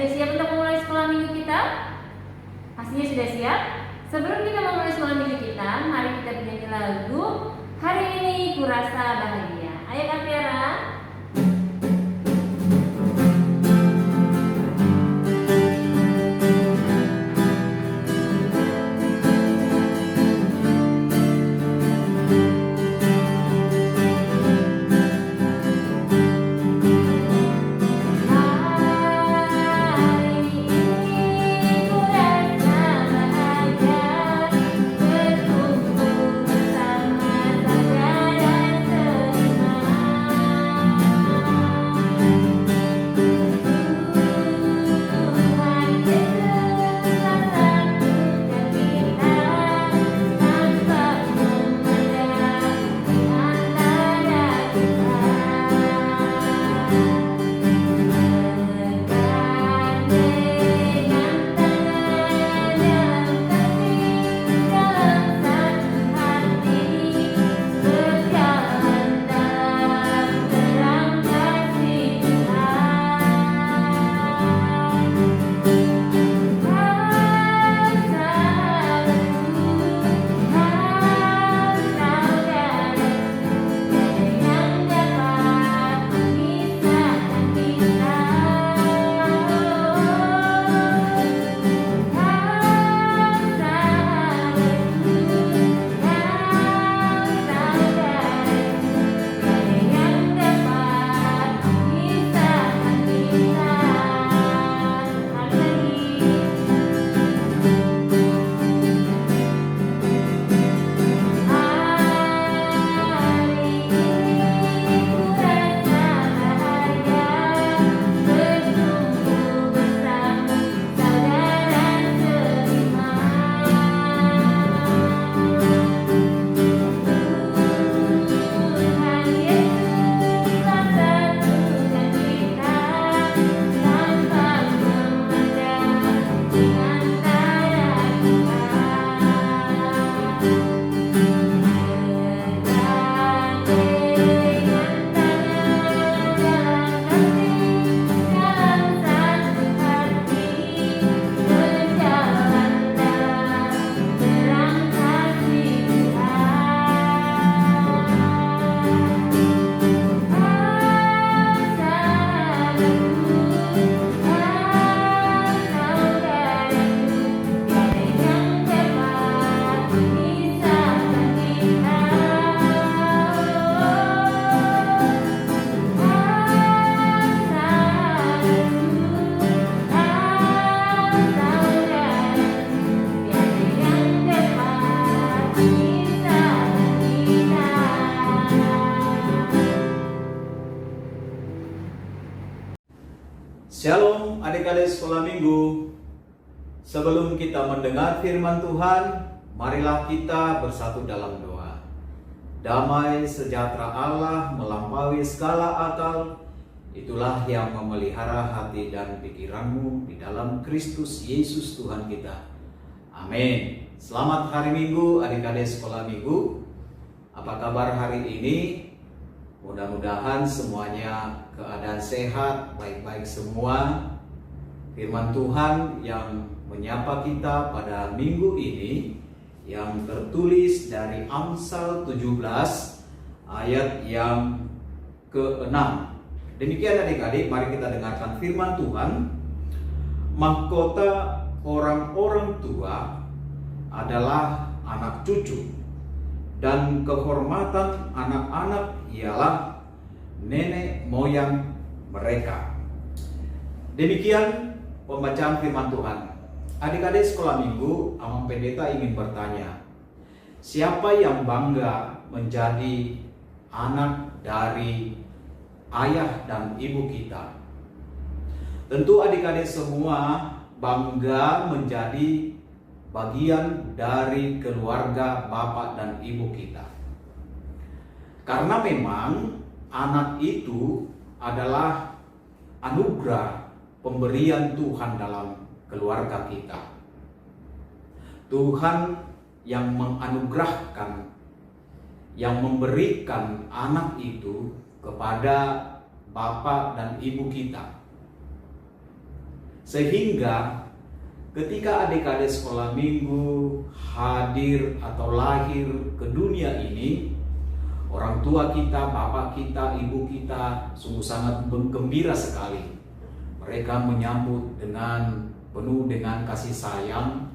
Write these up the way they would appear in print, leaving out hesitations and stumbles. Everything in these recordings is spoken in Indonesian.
sudah siap untuk memulai sekolah minggu kita? Pastinya sudah siap? Sebelum kita memulai sekolah minggu kita, mari kita bernyanyi lagu Hari Ini Kurasa Bahagia. Ayo Kak Tiara. Shalom adik-adik sekolah minggu. Sebelum kita mendengar firman Tuhan, marilah kita bersatu dalam doa. Damai sejahtera Allah melampaui segala akal, itulah yang memelihara hati dan pikiranmu di dalam Kristus Yesus Tuhan kita. Amin. Selamat hari Minggu adik-adik sekolah minggu. Apa kabar hari ini? Mudah-mudahan semuanya keadaan sehat, baik-baik semua. Firman Tuhan yang menyapa kita pada minggu ini yang tertulis dari Amsal 17 ayat yang ke-6. Demikian adik-adik, mari kita dengarkan firman Tuhan. Mahkota orang-orang tua adalah anak cucu, dan kehormatan anak-anak ialah nenek moyang mereka. Demikian pembacaan firman Tuhan. Adik-adik sekolah minggu, Amang Pendeta ingin bertanya, siapa yang bangga menjadi anak dari ayah dan ibu kita? Tentu adik-adik semua bangga menjadi bagian dari keluarga bapak dan ibu kita. Karena memang anak itu adalah anugerah pemberian Tuhan dalam keluarga kita. Tuhan yang menganugerahkan, yang memberikan anak itu kepada bapak dan ibu kita. Sehingga ketika adik-adik sekolah minggu hadir atau lahir ke dunia ini, orang tua kita, bapak kita, ibu kita sungguh sangat gembira sekali. Mereka menyambut penuh dengan kasih sayang,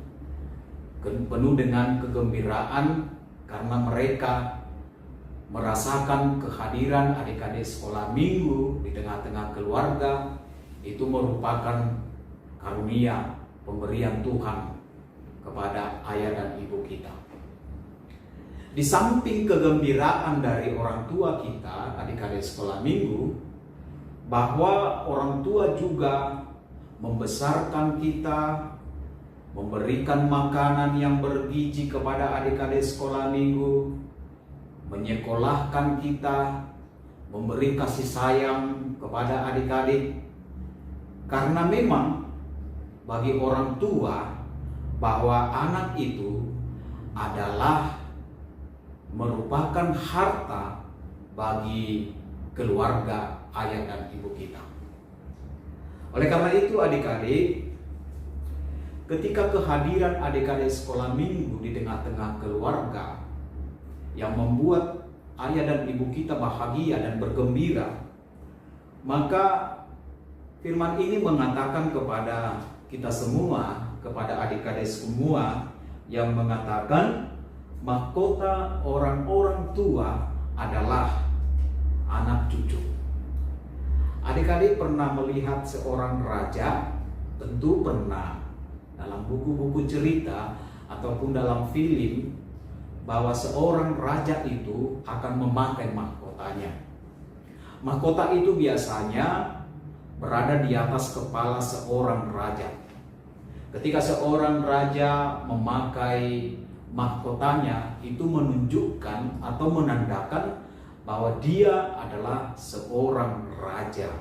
penuh dengan kegembiraan, karena mereka merasakan kehadiran adik-adik sekolah minggu di tengah-tengah keluarga. Itu merupakan karunia pemberian Tuhan kepada ayah dan ibu kita. Di samping kegembiraan dari orang tua kita, adik-adik sekolah minggu, bahwa orang tua juga membesarkan kita, memberikan makanan yang bergizi kepada adik-adik sekolah minggu, menyekolahkan kita, memberi kasih sayang kepada adik-adik. Karena memang bagi orang tua bahwa anak itu adalah merupakan harta bagi keluarga ayah dan ibu kita. Oleh karena itu adik-adik, ketika kehadiran adik-adik sekolah minggu di tengah-tengah keluarga yang membuat ayah dan ibu kita bahagia dan bergembira, maka firman ini mengatakan kepada kita semua, kepada adik-adik semua, yang mengatakan mahkota orang-orang tua adalah anak cucu. Adik-adik pernah melihat seorang raja? Tentu pernah. Dalam buku-buku cerita ataupun dalam film, bahwa seorang raja itu akan memakai mahkotanya. Mahkota itu biasanya berada di atas kepala seorang raja. Ketika seorang raja memakai mahkotanya, itu menunjukkan atau menandakan bahwa dia adalah seorang raja.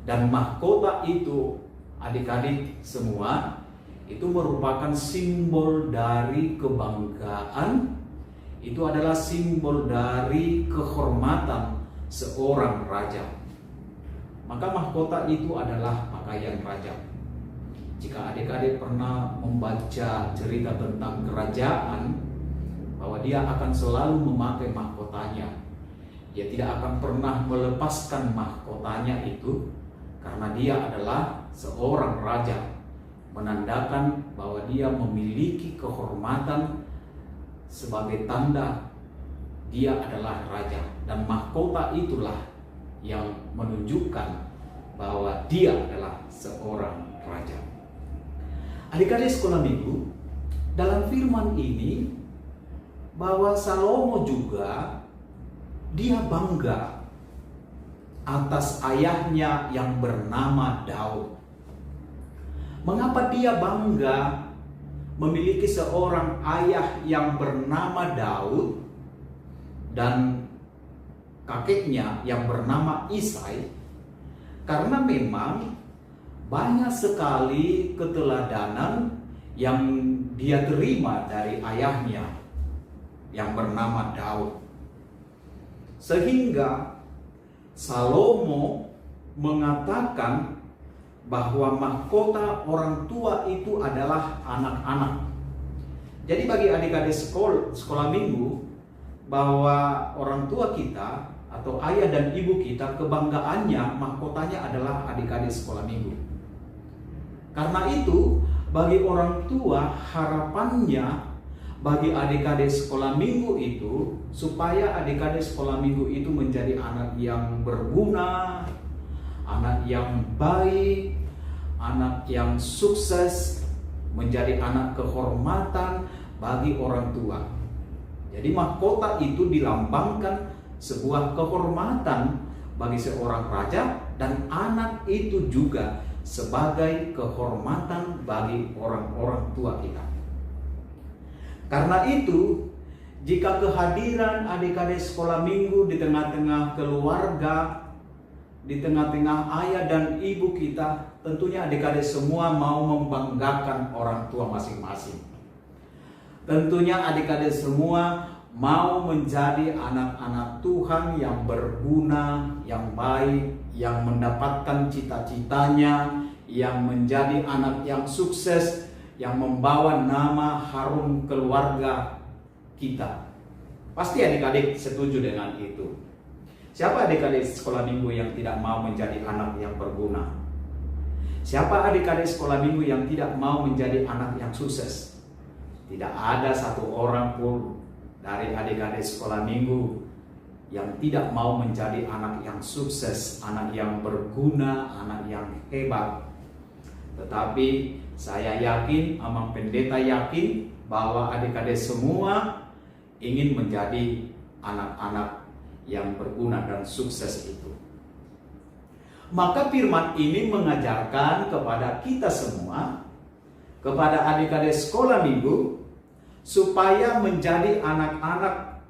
Dan mahkota itu, adik-adik semua, itu merupakan simbol dari kebanggaan. Itu adalah simbol dari kehormatan seorang raja. Maka mahkota itu adalah pakaian raja. Jika adik-adik pernah membaca cerita tentang kerajaan, bahwa dia akan selalu memakai mahkotanya, dia tidak akan pernah melepaskan mahkotanya itu, karena dia adalah seorang raja, menandakan bahwa dia memiliki kehormatan sebagai tanda dia adalah raja. Dan mahkota itulah yang menunjukkan bahwa dia adalah seorang raja. Adik-adik sekolah minggu, dalam firman ini bahwa Salomo juga dia bangga atas ayahnya yang bernama Daud. Mengapa dia bangga memiliki seorang ayah yang bernama Daud dan kakeknya yang bernama Isai? Karena memang banyak sekali keteladanan yang dia terima dari ayahnya yang bernama Daud. Sehingga Salomo mengatakan bahwa mahkota orang tua itu adalah anak-anak. Jadi bagi adik-adik sekolah minggu, bahwa orang tua kita atau ayah dan ibu kita, kebanggaannya, mahkotanya adalah adik-adik sekolah minggu. Karena itu bagi orang tua, harapannya bagi adik-adik sekolah minggu itu, supaya adik-adik sekolah minggu itu menjadi anak yang berguna, anak yang baik, anak yang sukses, menjadi anak kehormatan bagi orang tua. Jadi mahkota itu dilambangkan sebuah kehormatan bagi seorang raja, dan anak itu juga sebagai kehormatan bagi orang-orang tua kita. Karena itu, jika kehadiran adik-adik sekolah minggu di tengah-tengah keluarga, di tengah-tengah ayah dan ibu kita, tentunya adik-adik semua mau membanggakan orang tua masing-masing. Tentunya adik-adik semua mau menjadi anak-anak Tuhan yang berguna, yang baik, yang mendapatkan cita-citanya, yang menjadi anak yang sukses, yang membawa nama harum keluarga kita. Pasti adik-adik setuju dengan itu. Siapa adik-adik sekolah minggu yang tidak mau menjadi anak yang berguna? Siapa adik-adik sekolah minggu yang tidak mau menjadi anak yang sukses? Tidak ada satu orang pun dari adik-adik sekolah minggu yang tidak mau menjadi anak yang sukses, anak yang berguna, anak yang hebat. Tetapi saya yakin, Amang Pendeta yakin bahwa adik-adik semua ingin menjadi anak-anak yang berguna dan sukses itu. Maka firman ini mengajarkan kepada kita semua, kepada adik-adik sekolah minggu, supaya menjadi anak-anak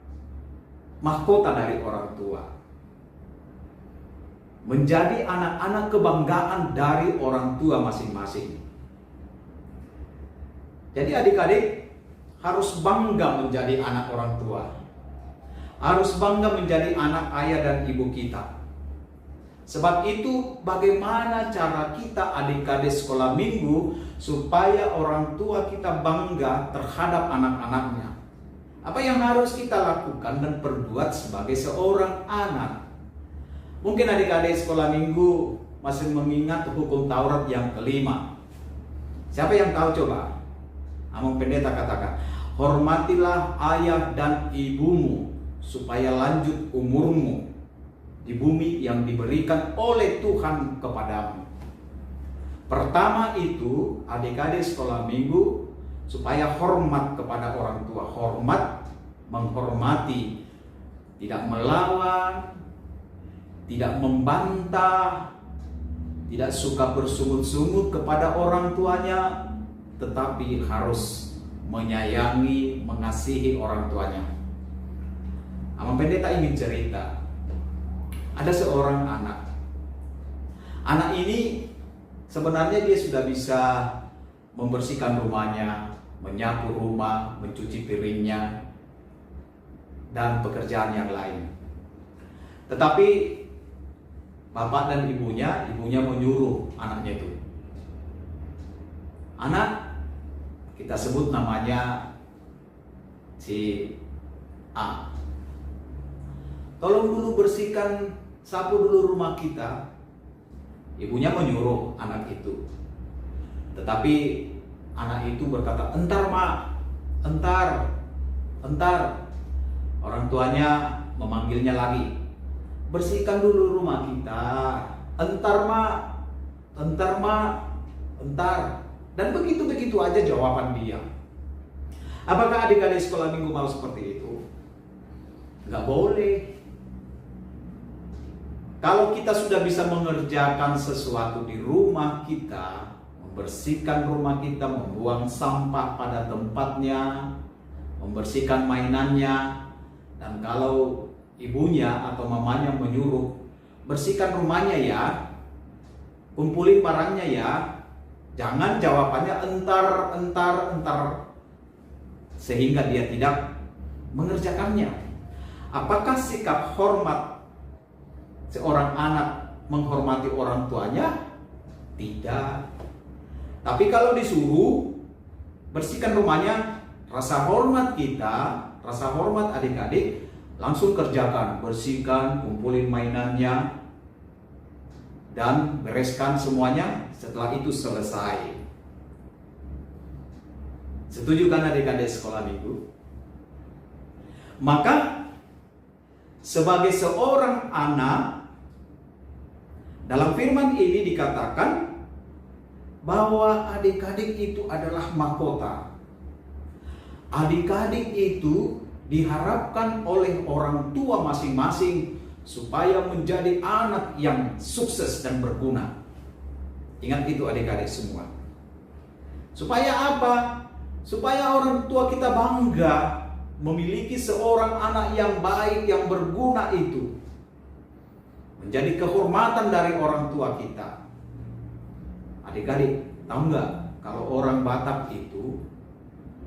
mahkota dari orang tua, menjadi anak-anak kebanggaan dari orang tua masing-masing. Jadi adik-adik harus bangga menjadi anak orang tua, harus bangga menjadi anak ayah dan ibu kita. Sebab itu bagaimana cara kita adik-adik sekolah minggu supaya orang tua kita bangga terhadap anak-anaknya? Apa yang harus kita lakukan dan perbuat sebagai seorang anak? Mungkin adik-adik sekolah minggu masih mengingat hukum Taurat yang kelima. Siapa yang tahu coba? Amang Pendeta katakan, hormatilah ayah dan ibumu supaya lanjut umurmu di bumi yang diberikan oleh Tuhan kepadamu. Pertama itu adik-adik sekolah minggu supaya hormat kepada orang tua. Hormat, menghormati, tidak melawan, tidak membantah, tidak suka bersungut-sungut kepada orang tuanya, tetapi harus menyayangi, mengasihi orang tuanya. Amang Pendeta ingin cerita, ada seorang anak. Anak ini sebenarnya dia sudah bisa membersihkan rumahnya, menyapu rumah, mencuci piringnya, dan pekerjaan yang lain. Tetapi bapak dan ibunya menyuruh anaknya itu. Anak, kita sebut namanya si A. Tolong dulu bersihkan, sapu dulu rumah kita. Ibunya menyuruh anak itu. Tetapi anak itu berkata, entar mak, entar. Orang tuanya memanggilnya lagi, bersihkan dulu rumah kita. Entar mak. Dan begitu aja jawaban dia. Apakah adik-adik sekolah minggu mau seperti itu? Nggak boleh. Kalau kita sudah bisa mengerjakan sesuatu di rumah kita, membersihkan rumah kita, membuang sampah pada tempatnya, membersihkan mainannya, dan kalau ibunya atau mamanya menyuruh, bersihkan rumahnya ya, kumpulin barangnya ya, jangan jawabannya entar, sehingga dia tidak mengerjakannya. Apakah sikap hormat seorang anak menghormati orang tuanya? Tidak. Tapi kalau disuruh bersihkan rumahnya, rasa hormat kita, rasa hormat adik-adik, langsung kerjakan, bersihkan, kumpulin mainannya, dan bereskan semuanya. Setelah itu selesai. Setuju kan adik-adik sekolah minggu? Maka sebagai seorang anak, dalam firman ini dikatakan bahwa adik-adik itu adalah mahkota. Adik-adik itu diharapkan oleh orang tua masing-masing supaya menjadi anak yang sukses dan berguna. Ingat itu adik-adik semua. Supaya apa? Supaya orang tua kita bangga memiliki seorang anak yang baik, yang berguna itu. Menjadi kehormatan dari orang tua kita. Adik-adik, tahu nggak? Kalau orang Batak itu,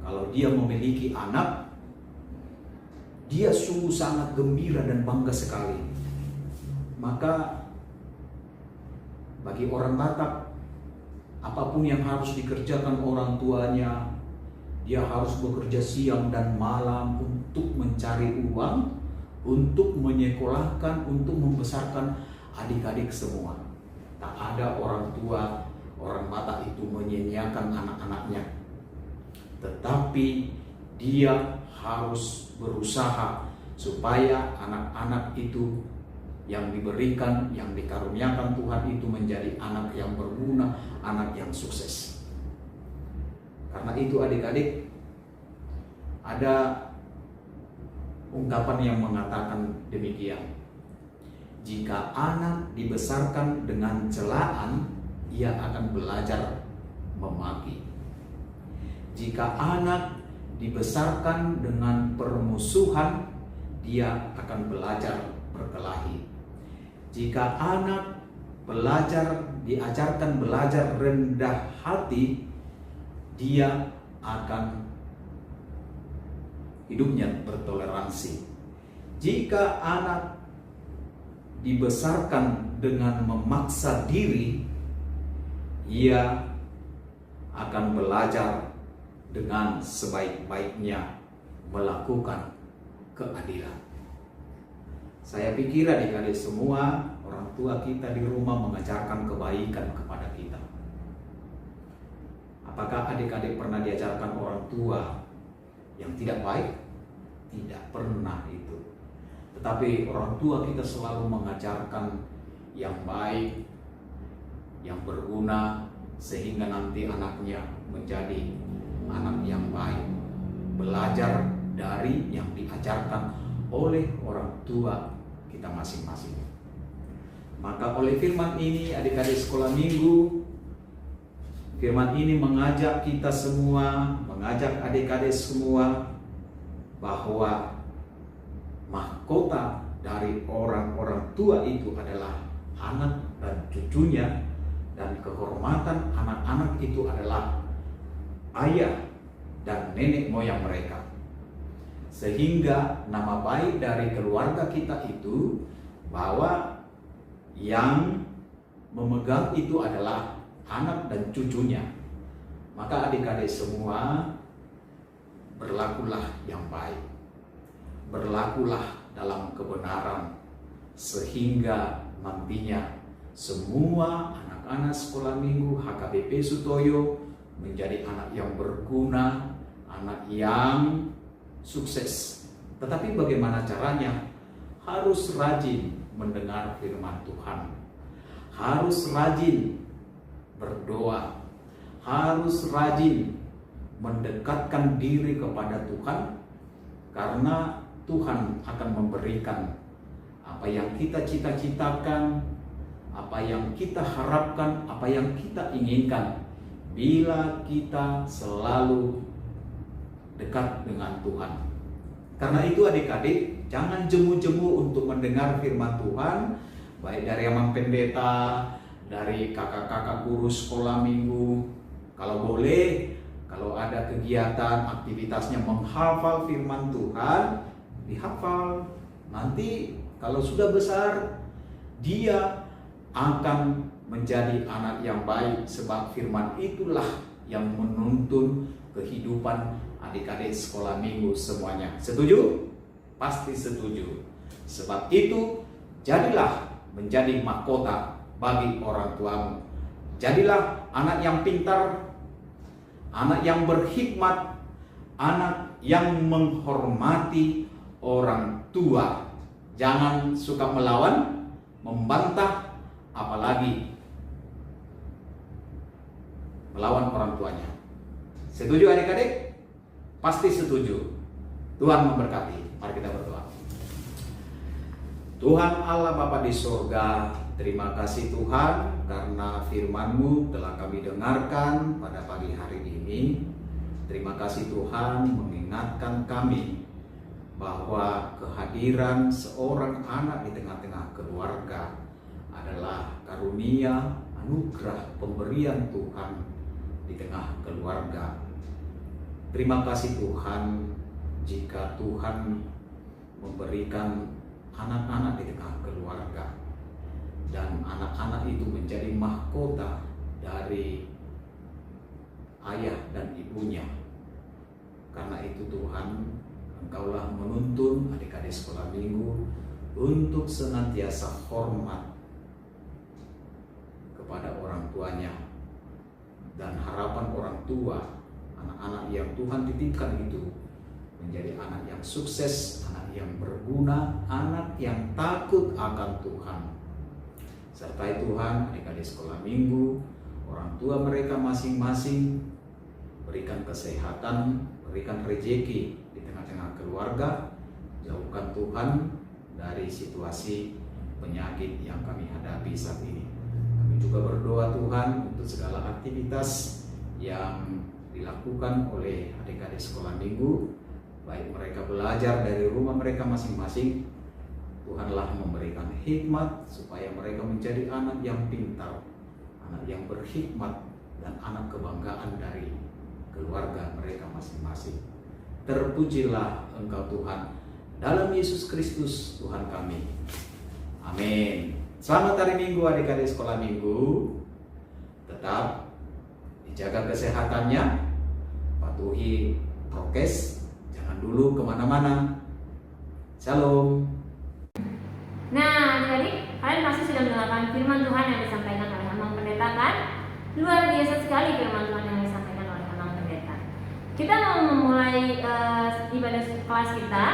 kalau dia memiliki anak, dia sungguh sangat gembira dan bangga sekali. Maka Bagi orang Batak, apapun yang harus dikerjakan orang tuanya, dia harus bekerja siang dan malam untuk mencari uang, untuk menyekolahkan, untuk membesarkan adik-adik semua. Tak ada orang tua orang Batak itu menyia-nyiakan anak-anaknya, tetapi dia harus berusaha supaya anak-anak itu yang diberikan, yang dikaruniakan Tuhan itu menjadi anak yang berguna, anak yang sukses. Karena itu adik-adik, ada ungkapan yang mengatakan demikian: jika anak dibesarkan dengan celaan, ia akan belajar memaki. Jika anak dibesarkan dengan permusuhan, dia akan belajar berkelahi. Jika anak diajarkan belajar rendah hati, dia akan hidupnya bertoleransi. Jika anak dibesarkan dengan memaksa diri, ia akan belajar dengan sebaik-baiknya melakukan keadilan. Saya pikir adik-adik semua, orang tua kita di rumah mengajarkan kebaikan kepada kita. Apakah adik-adik pernah diajarkan orang tua yang tidak baik? Tidak pernah itu. Tetapi orang tua kita selalu mengajarkan yang baik, yang berguna, sehingga nanti anaknya menjadi anak yang baik, belajar dari yang diajarkan oleh orang tua kita masing-masing. Maka oleh firman ini, adik-adik sekolah minggu, firman ini mengajak kita semua, mengajak adik-adik semua bahwa mahkota dari orang-orang tua itu adalah anak dan cucunya, dan kehormatan anak-anak itu adalah ayah dan nenek moyang mereka. Sehingga nama baik dari keluarga kita itu bahwa yang memegang itu adalah anak dan cucunya. Maka adik-adik semua, berlakulah yang baik, berlakulah dalam kebenaran, sehingga nantinya semua anak-anak sekolah minggu HKBP Sutoyo menjadi anak yang berguna, anak yang sukses. Tetapi bagaimana caranya? Harus rajin mendengar firman Tuhan, harus rajin berdoa, harus rajin mendekatkan diri kepada Tuhan, karena Tuhan akan memberikan apa yang kita cita-citakan, apa yang kita harapkan, apa yang kita inginkan, bila kita selalu dekat dengan Tuhan. Karena itu adik-adik, jangan jemu-jemu untuk mendengar firman Tuhan, baik dari Amang Pendeta, dari kakak-kakak guru sekolah minggu. Kalau boleh, kalau ada kegiatan, aktivitasnya menghafal firman Tuhan, dihafal. Nanti kalau sudah besar, dia akan menjadi anak yang baik, sebab firman itulah yang menuntun kehidupan adik-adik sekolah minggu semuanya. Setuju? Pasti setuju. Sebab itu, jadilah menjadi mahkota bagi orang tuamu. Jadilah anak yang pintar, anak yang berhikmat, anak yang menghormati orang tua. Jangan suka melawan, membantah, apalagi melawan orang tuanya. Setuju adik-adik? Pasti setuju. Tuhan memberkati. Mari kita berdoa. Tuhan Allah Bapa di surga, terima kasih Tuhan karena firman-Mu telah kami dengarkan pada pagi hari ini. Terima kasih Tuhan mengingatkan kami bahwa kehadiran seorang anak di tengah-tengah keluarga adalah karunia, anugerah, pemberian Tuhan di tengah keluarga. Terima kasih Tuhan jika Tuhan memberikan anak-anak di tengah keluarga. dan anak-anak itu menjadi mahkota dari ayah dan ibunya. Karena itu Tuhan, Engkaulah menuntun adik-adik sekolah minggu untuk senantiasa hormat kepada orang tuanya, dan harapan orang tua anak-anak yang Tuhan titipkan itu menjadi anak yang sukses, anak yang berguna, anak yang takut akan Tuhan. Sertai Tuhan adik-adik sekolah minggu, orang tua mereka masing-masing, berikan kesehatan, berikan rejeki di tengah-tengah keluarga, jauhkan Tuhan dari situasi penyakit yang kami hadapi saat ini. Kami juga berdoa Tuhan untuk segala aktivitas yang dilakukan oleh adik-adik sekolah minggu, baik mereka belajar dari rumah mereka masing-masing. Tuhanlah memberikan hikmat supaya mereka menjadi anak yang pintar, anak yang berhikmat, dan anak kebanggaan dari keluarga mereka masing-masing. Terpujilah Engkau Tuhan, dalam Yesus Kristus Tuhan kami. Amin. Selamat hari Minggu adik-adik sekolah minggu. Tetap dijaga kesehatannya, patuhi prokes, jangan dulu kemana-mana. Shalom. Nah, adik-adik, kalian pasti sudah mendengarkan firman Tuhan yang disampaikan oleh Amang Pendeta kan? Luar biasa sekali firman Tuhan yang disampaikan oleh Amang Pendeta. Kita mau memulai ibadah kelas kita.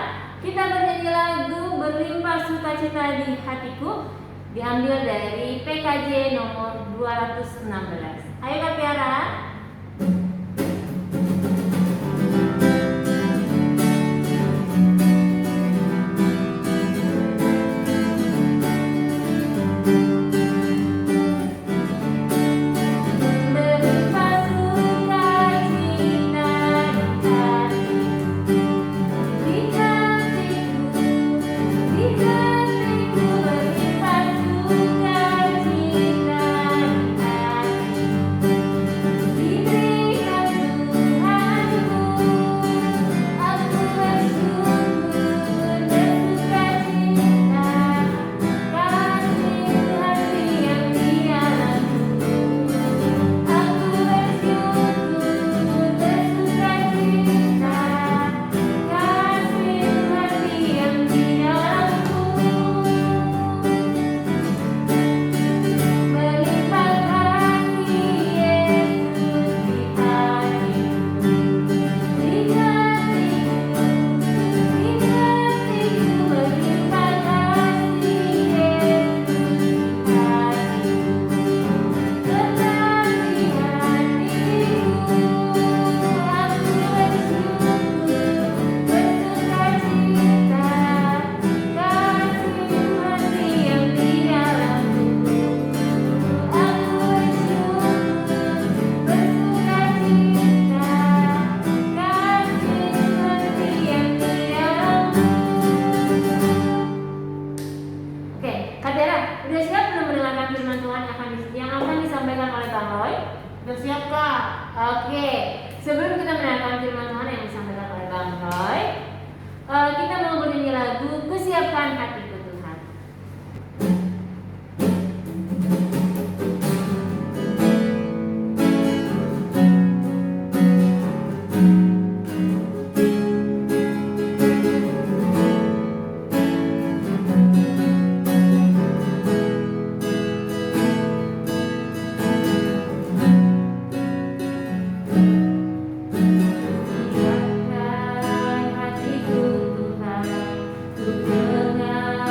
Kita bernyanyi lagu Berlimpah Sukacita di Hatiku, diambil dari PKJ nomor 216. Ayo Kak Tiara. Kita mau bernyanyi lagu Kusiapkan Hatiku Tuhan. Siapkan hatiku Tuhan, ku dengar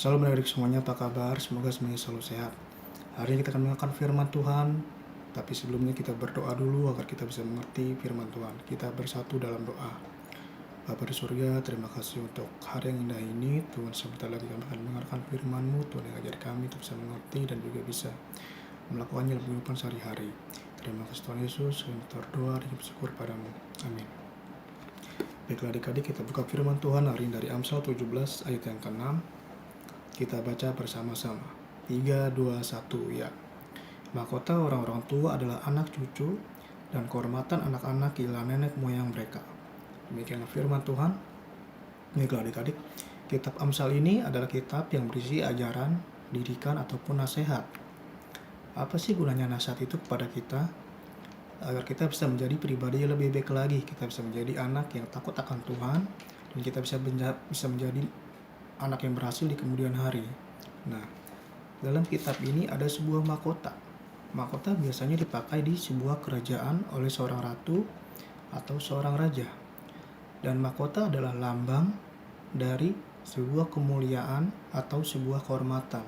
Shalom adik semuanya, apa kabar? Semoga semuanya selalu sehat. Hari ini kita akan mendengarkan firman Tuhan, tapi sebelumnya kita berdoa dulu agar kita bisa mengerti firman Tuhan. Kita bersatu dalam doa. Bapa di surga, terima kasih untuk hari yang indah ini. Tuhan, sebentar lagi kami akan mendengarkan firman-Mu. Tuhan yang ajar kami untuk bisa mengerti dan juga bisa melakukannya dalam kehidupan sehari-hari. Terima kasih Tuhan Yesus, kami berdoa dan bersyukur padamu. Amin. Baiklah adik-adik, kita buka firman Tuhan hari ini dari Amsal 17 ayat yang ke-6. Kita baca bersama-sama. 3, 2, 1, ya. Mahkota orang-orang tua adalah anak cucu, dan kehormatan anak-anak ialah nenek moyang mereka. Demikianlah firman Tuhan. Baiklah adik-adik, kitab Amsal ini adalah kitab yang berisi ajaran, didikan, ataupun nasihat. Apa sih gunanya nasihat itu kepada kita? Agar kita bisa menjadi pribadi yang lebih baik lagi. Kita bisa menjadi anak yang takut akan Tuhan, dan kita bisa menjadi anak yang berhasil di kemudian hari. Nah, dalam kitab ini ada sebuah mahkota. Mahkota biasanya dipakai di sebuah kerajaan oleh seorang ratu atau seorang raja. Dan mahkota adalah lambang dari sebuah kemuliaan atau sebuah kehormatan.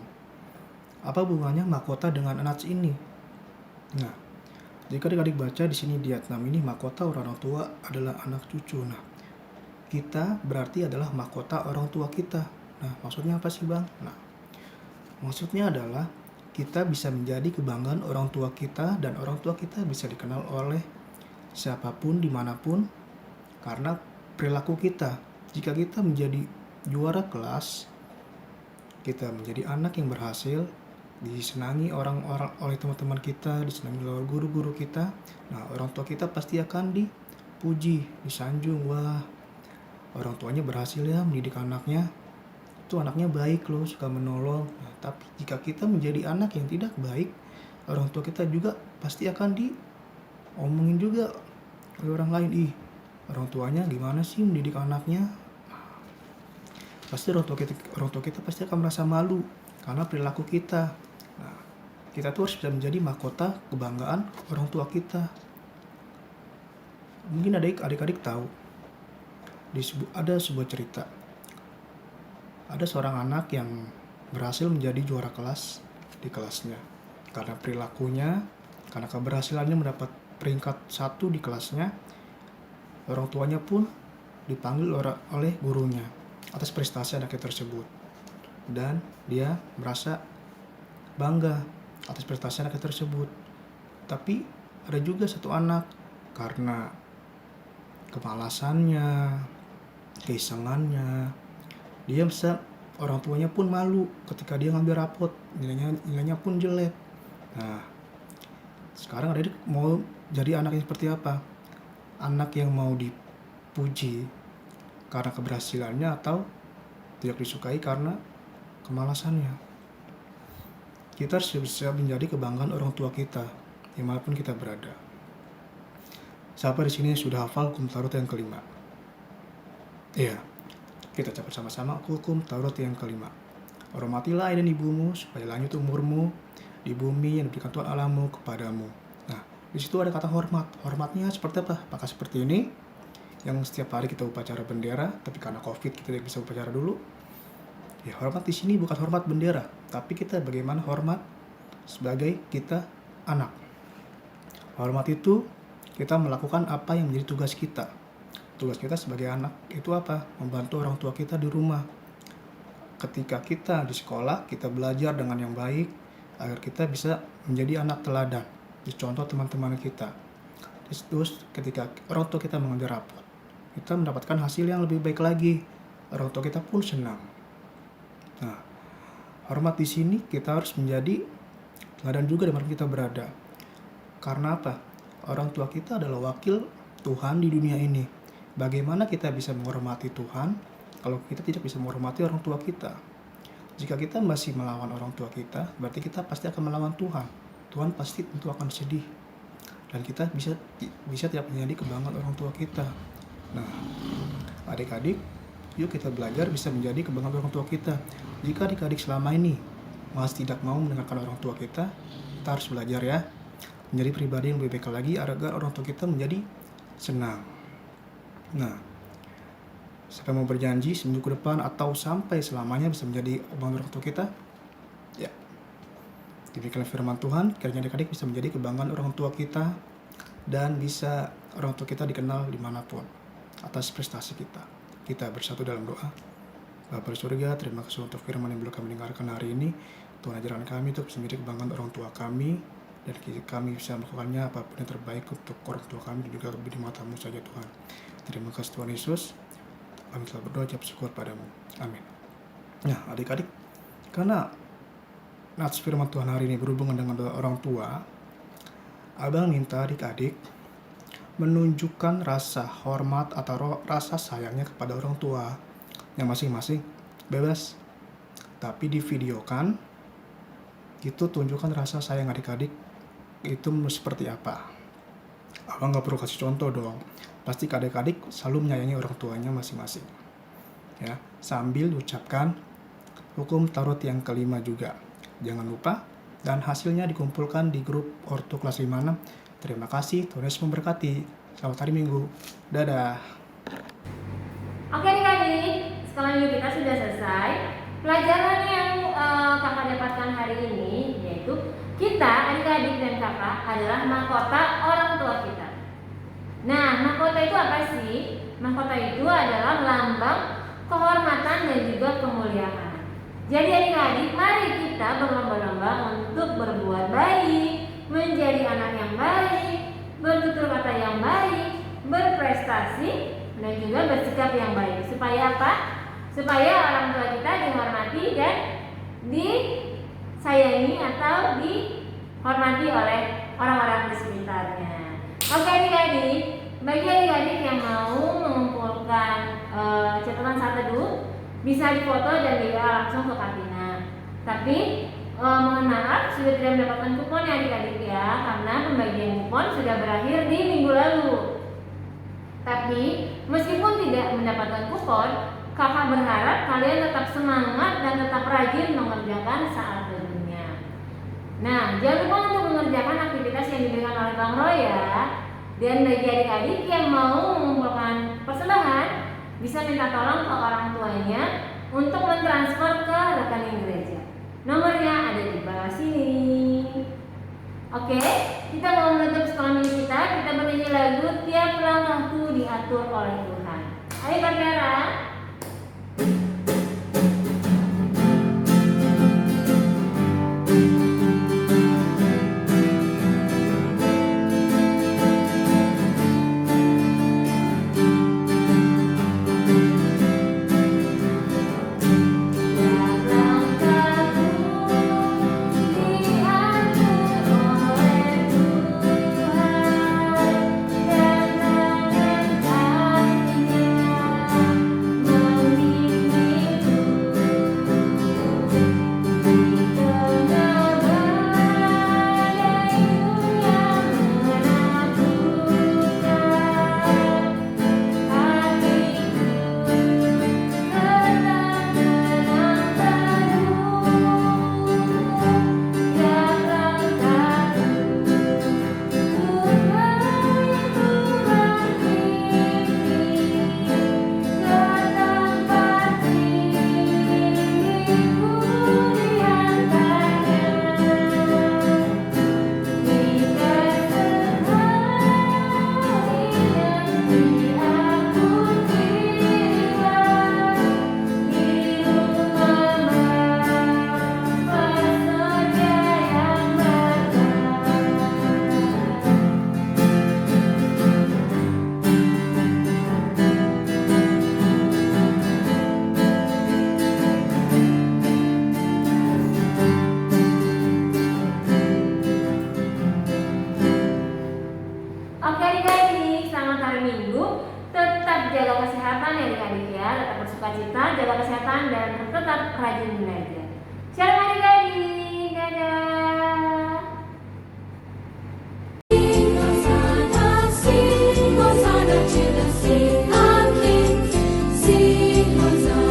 Apa hubungannya mahkota dengan anak ini? Nah, jika adik-adik baca di sini di ayat 6 ini, mahkota orang tua adalah anak cucu. Nah, kita berarti adalah mahkota orang tua kita. Nah, maksudnya apa sih Bang? Nah, maksudnya adalah kita bisa menjadi kebanggaan orang tua kita, dan orang tua kita bisa dikenal oleh siapapun dimanapun karena perilaku kita. Jika kita menjadi juara kelas, kita menjadi anak yang berhasil, disenangi orang-orang oleh teman-teman kita, disenangi oleh guru-guru kita. Nah, orang tua kita pasti akan dipuji, disanjung. Wah, orang tuanya berhasil ya mendidik anaknya. Itu anaknya baik loh, suka menolong. Nah, tapi jika kita menjadi anak yang tidak baik, orang tua kita juga pasti akan diomongin juga oleh orang lain. Ih, orang tuanya gimana sih mendidik anaknya? Pasti orang tua kita pasti akan merasa malu karena perilaku kita. Nah, kita tuh harus bisa menjadi mahkota kebanggaan orang tua kita. Mungkin adik-adik tahu, ada sebuah cerita. Ada seorang anak yang berhasil menjadi juara kelas di kelasnya. Karena perilakunya, karena keberhasilannya mendapat peringkat 1 di kelasnya, orang tuanya pun dipanggil oleh gurunya atas prestasi anaknya tersebut. Dan dia merasa bangga atas prestasi anaknya tersebut. Tapi ada juga satu anak, karena kemalasannya, keisengannya, dia bisa, orang tuanya pun malu ketika dia ngambil rapot, nilainya pun jelek. Nah, sekarang adik mau jadi anak yang seperti apa? Anak yang mau dipuji karena keberhasilannya, atau tidak disukai karena kemalasannya? Kita harus bisa menjadi kebanggaan orang tua kita dimanapun kita berada. Siapa di sini sudah hafal hukum Taurat yang kelima? Iya. Kita capai sama-sama hukum Taurat yang kelima. Hormatilah ayah dan ibumu supaya lanjut umurmu di bumi yang diberikan Tuhan Allahmu kepadamu. Nah, di situ ada kata hormat. Hormatnya seperti apa? Apakah seperti ini yang setiap hari kita upacara bendera, tapi karena Covid kita tidak bisa upacara dulu? Ya, hormat di sini bukan hormat bendera, tapi kita bagaimana hormat sebagai kita anak. Hormat itu kita melakukan apa yang menjadi tugas kita. Tugas kita sebagai anak itu apa? Membantu orang tua kita di rumah. Ketika kita di sekolah, kita belajar dengan yang baik agar kita bisa menjadi anak teladan, dicontoh teman-teman kita. Terus ketika orang tua kita mengambil rapot, kita mendapatkan hasil yang lebih baik lagi. Orang tua kita pun senang. Nah, hormat di sini kita harus menjadi teladan juga di mana kita berada. Karena apa? Orang tua kita adalah wakil Tuhan di dunia ini. Bagaimana kita bisa menghormati Tuhan kalau kita tidak bisa menghormati orang tua kita? Jika kita masih melawan orang tua kita, berarti kita pasti akan melawan Tuhan. Tuhan pasti tentu akan sedih. Dan kita bisa tidak menjadi kebanggaan orang tua kita. Nah, adik-adik, yuk kita belajar bisa menjadi kebanggaan orang tua kita. Jika adik-adik selama ini masih tidak mau mendengarkan orang tua kita harus belajar ya. Menjadi pribadi yang lebih baik lagi agar orang tua kita menjadi senang. Nah, Siapa mau berjanji seminggu ke depan atau sampai selamanya bisa menjadi kebanggaan orang tua kita? Ya. Demikian firman Tuhan, kiranya adik-adik bisa menjadi kebanggaan orang tua kita dan bisa orang tua kita dikenal dimanapun atas prestasi kita. Kita bersatu dalam doa. Bapa di surga, terima kasih untuk firman yang belum kami dengarkan hari ini. Tuhan ajaran kami untuk bisa menjadi kebanggaan orang tua kami dan kami bisa melakukannya apapun yang terbaik untuk orang tua kami dan juga di mata-Mu saja Tuhan. Terima kasih Tuhan Yesus. Kami telah berdoa ucap syukur padamu. Amin. Nah adik-adik, karena nats firman Tuhan hari ini berhubungan dengan orang tua, Abang minta adik-adik menunjukkan rasa hormat atau rasa sayangnya kepada orang tua yang masing-masing, bebas. Tapi divideokan, itu tunjukkan rasa sayang adik-adik itu seperti apa. Abang gak perlu kasih contoh dong. Pasti adik-adik selalu menyayangi orang tuanya masing-masing. Ya, sambil ucapkan hukum Taurat yang kelima juga. Jangan lupa, dan hasilnya dikumpulkan di grup Ortu kelas 5-6. Terima kasih, Tuhan Yesus memberkati. Selamat hari Minggu. Dadah. Oke adik-adik, sekolah minggu kita sudah selesai. Pelajaran yang kakak dapatkan hari ini yaitu kita, adik-adik dan kakak adalah mahkota orang tua kita. Nah, mahkota itu apa sih? Mahkota itu adalah lambang kehormatan dan juga kemuliaan. Jadi adik-adik, mari kita berlomba-lomba untuk berbuat baik, menjadi anak yang baik, bertutur kata yang baik, berprestasi, dan juga bersikap yang baik. Supaya apa? Supaya orang tua kita dihormati dan disayangi atau dihormati oleh orang-orang di sekitarnya. Oke adik-adik, bagi adik-adik yang mau mengumpulkan catatan saat teduh, bisa difoto dan juga langsung ke kantina. Tapi mohon maaf sudah tidak mendapatkan kupon ya adik-adik ya, karena pembagian kupon sudah berakhir di minggu lalu. Tapi meskipun tidak mendapatkan kupon, kakak berharap kalian tetap semangat dan tetap rajin mengerjakan saat teduhnya. Nah, jangan lupa untuk mengerjakan aktivitas yang diberikan oleh Bang Roy ya. Dan bagi adik-adik yang mau mengumpulkan persembahan, bisa minta tolong ke orang tuanya untuk mentransfer ke rekening gereja. Nomornya ada di bawah sini. Oke, kita mau menutup sekolah minggu kita. Kita bernyanyi lagu Tiap Langkahku Diatur Oleh Tuhan. Ayo Kak Tiara. Sukacita, jaga kesehatan, dan tetap rajin belajar. Shalom adik-adik, dadah. Sing Hosanna to the King, our King. Sing Hosanna.